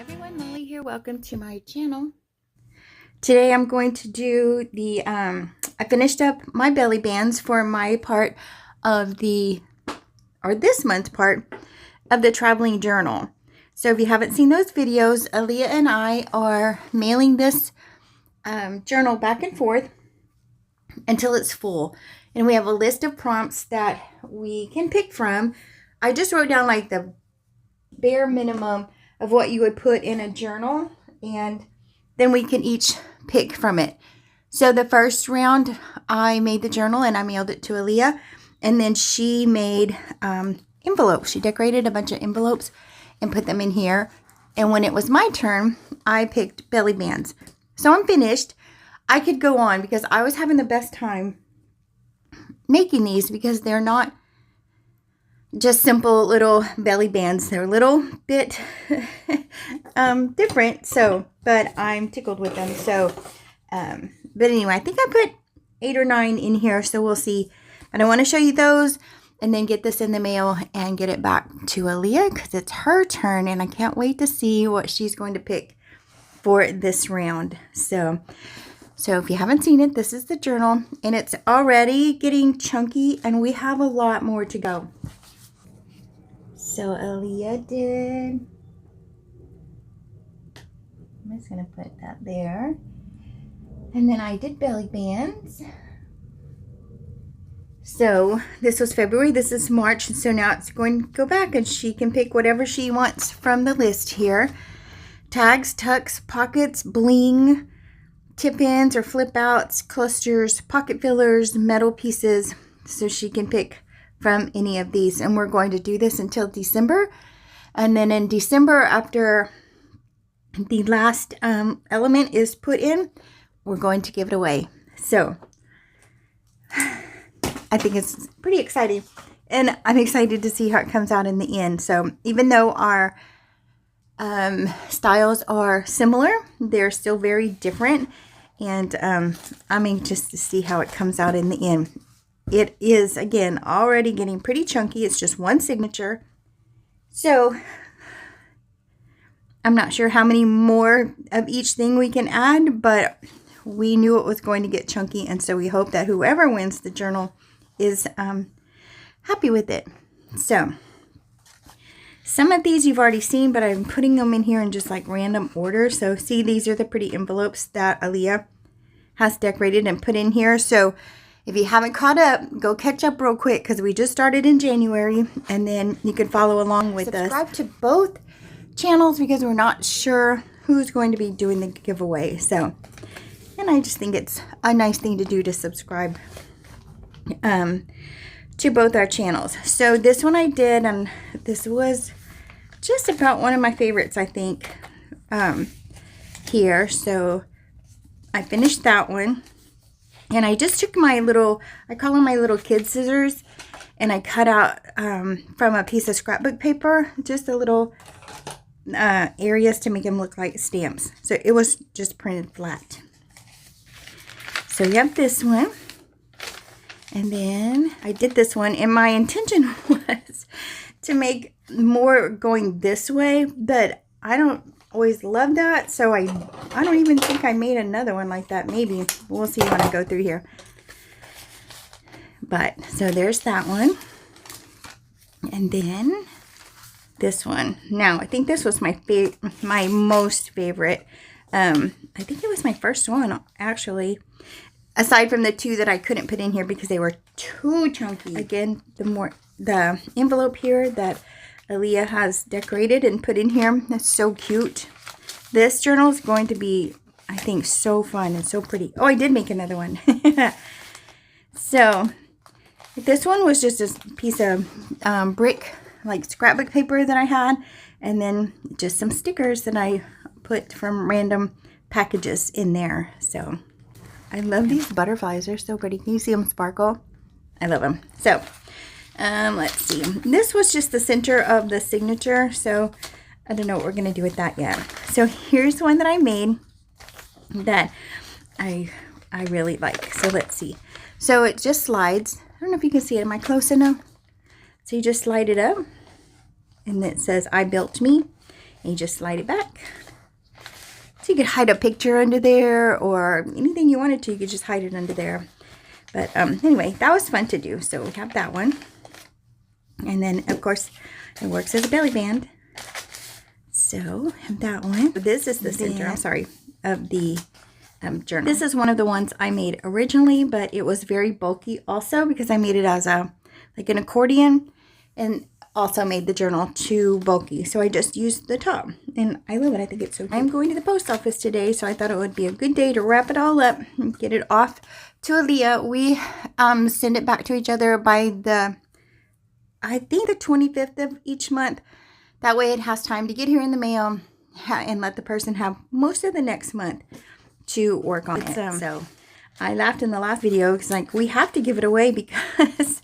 everyone, Molly here. Welcome to my channel. Today I'm going to do the, I finished up my belly bands for my part of the, or this month's part of the traveling journal. So if you haven't seen those videos, Alia and I are mailing this journal back and forth until it's full. And we have a list of prompts that we can pick from. I just wrote down like the bare minimum of what you would put in a journal, and then we can each pick from it. So the first round, I made the journal and I mailed it to Alia, and then she made envelopes. She decorated a bunch of envelopes and put them in here. And when it was my turn, I picked belly bands. So I'm finished. I could go on because I was having the best time making these because they're not just simple little belly bands. They're a little bit different, but I'm tickled with them. So but anyway, I think I put 8 or 9 in here, so we'll see. But I want to show you those and then get this in the mail and get it back to Alia because it's her turn, and I can't wait to see what she's going to pick for this round. So if you haven't seen it, this is the journal, and it's already getting chunky, and we have a lot more to go. So Alia did, I'm just going to put that there. And then I did belly bands. So this was February, this is March, so now it's going to go back and she can pick whatever she wants from the list here. Tags, tucks, pockets, bling, tip-ins or flip-outs, clusters, pocket fillers, metal pieces. So she can pick from any of these, and we're going to do this until December. And then in December, after the last element is put in, we're going to give it away. So I think it's pretty exciting, and I'm excited to see how it comes out in the end. So even though our styles are similar, they're still very different, and I'm anxious to see how it comes out in the end. It is, again, already getting pretty chunky. It's just one signature. So I'm not sure how many more of each thing we can add, but we knew it was going to get chunky, and so we hope that whoever wins the journal is happy with it. So some of these you've already seen, but I'm putting them in here in just like random order. So see, these are the pretty envelopes that Alia has decorated and put in here. So if you haven't caught up, go catch up real quick because we just started in January, and then you can follow along with us. Subscribe to both channels because we're not sure who's going to be doing the giveaway. So, and I just think it's a nice thing to do to subscribe to both our channels. So this one I did, and this was just about one of my favorites, I think, here. So I finished that one. And I just took my little, I call them my little kid scissors, and I cut out from a piece of scrapbook paper, just a little areas to make them look like stamps. So it was just printed flat. So you have this one. And then I did this one, and my intention was to make more going this way, but I don't always love that, so I don't even think I made another one like that. Maybe we'll see when I go through here. But so there's that one, and then this one. Now I think this was my most favorite. I think it was my first one actually, aside from the 2 that I couldn't put in here because they were too chunky. Again, the envelope here that Alia has decorated and put in here. That's so cute. This journal is going to be, I think, so fun and so pretty. Oh, I did make another one. So this one was just a piece of brick, like scrapbook paper that I had, and then just some stickers that I put from random packages in there. So I love these butterflies. They're so pretty. Can you see them sparkle? I love them. So let's see. This was just the center of the signature, so I don't know what we're going to do with that yet. So here's one that I made that I really like. So let's see. So it just slides. I don't know if you can see it. Am I close enough? So you just slide it up, and it says, "I built me." And you just slide it back. So you could hide a picture under there or anything you wanted to. You could just hide it under there. But anyway, that was fun to do. So we have that one. And then, of course, it works as a belly band. So have that one. This is the center, of the journal. This is one of the ones I made originally, but it was very bulky also because I made it as like an accordion, and also made the journal too bulky. So I just used the top, and I love it. I think it's so cute. I'm going to the post office today, so I thought it would be a good day to wrap it all up and get it off to Alia. We send it back to each other by I think the 25th of each month. That way it has time to get here in the mail and let the person have most of the next month to work on it. So I laughed in the last video because like we have to give it away because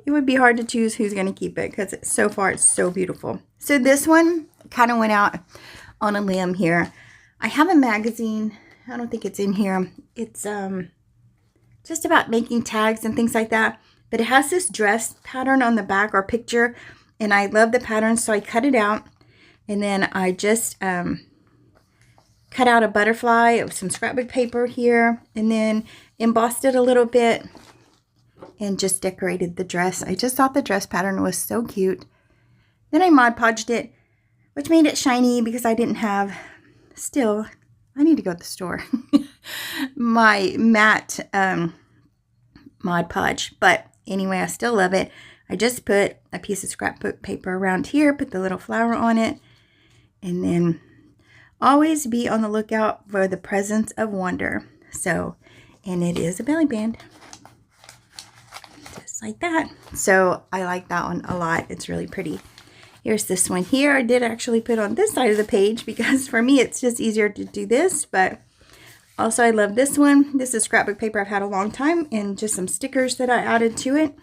it would be hard to choose who's going to keep it because so far it's so beautiful. So this one kind of went out on a limb here. I have a magazine. I don't think it's in here. It's just about making tags and things like that. But it has this dress pattern on the back or picture. And I love the pattern, so I cut it out. And then I just cut out a butterfly of some scrapbook paper here. And then embossed it a little bit. And just decorated the dress. I just thought the dress pattern was so cute. Then I Mod Podged it, which made it shiny because I didn't have, still, I need to go to the store, my matte Mod Podge. But anyway, I still love it. I just put a piece of scrapbook paper around here, put the little flower on it, and then always be on the lookout for the presence of wonder. So, and it is a belly band. Just like that. So I like that one a lot. It's really pretty. Here's this one here. I did actually put on this side of the page because for me it's just easier to do this, but also I love this one. This is scrapbook paper I've had a long time and just some stickers that I added to it.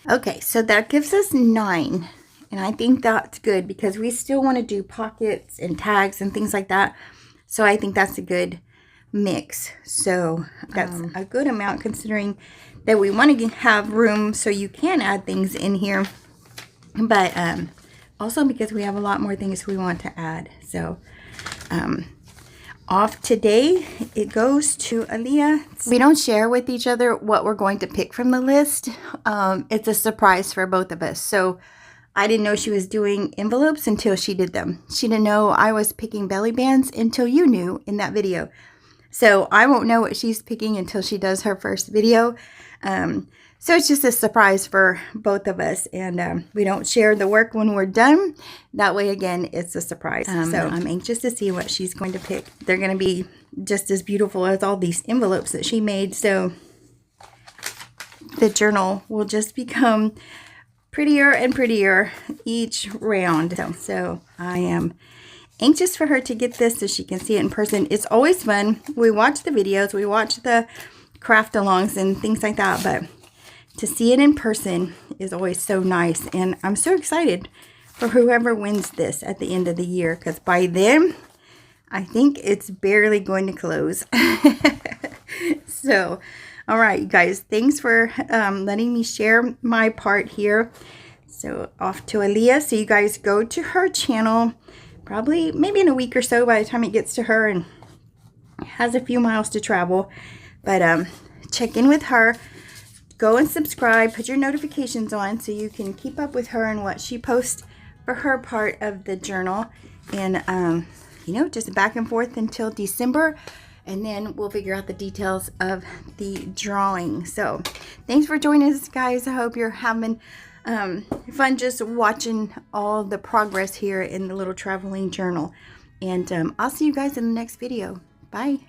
Okay, so that gives us 9, and I think that's good because we still want to do pockets and tags and things like that. So I think that's a good mix. So that's a good amount considering that we want to have room so you can add things in here. But also because we have a lot more things we want to add. So off today, it goes to Alia. We don't share with each other what we're going to pick from the list. It's a surprise for both of us. So I didn't know she was doing envelopes until she did them. She didn't know I was picking belly bands until you knew in that video. So I won't know what she's picking until she does her first video. So it's just a surprise for both of us, and we don't share the work when we're done. That way, again, it's a surprise. So I'm anxious to see what she's going to pick. They're going to be just as beautiful as all these envelopes that she made. So the journal will just become prettier and prettier each round. So I am anxious for her to get this so she can see it in person. It's always fun. We watch the videos, we watch the craft alongs and things like that, but to see it in person is always so nice. And I'm so excited for whoever wins this at the end of the year, because by then I think it's barely going to close. So all right, you guys, thanks for letting me share my part here. So off to Alia. So you guys go to her channel probably maybe in a week or so by the time it gets to her, and has a few miles to travel. But check in with her. Go and subscribe, put your notifications on so you can keep up with her and what she posts for her part of the journal. And, you know, just back and forth until December. And then we'll figure out the details of the drawing. So thanks for joining us, guys. I hope you're having fun just watching all the progress here in the little traveling journal. And I'll see you guys in the next video. Bye.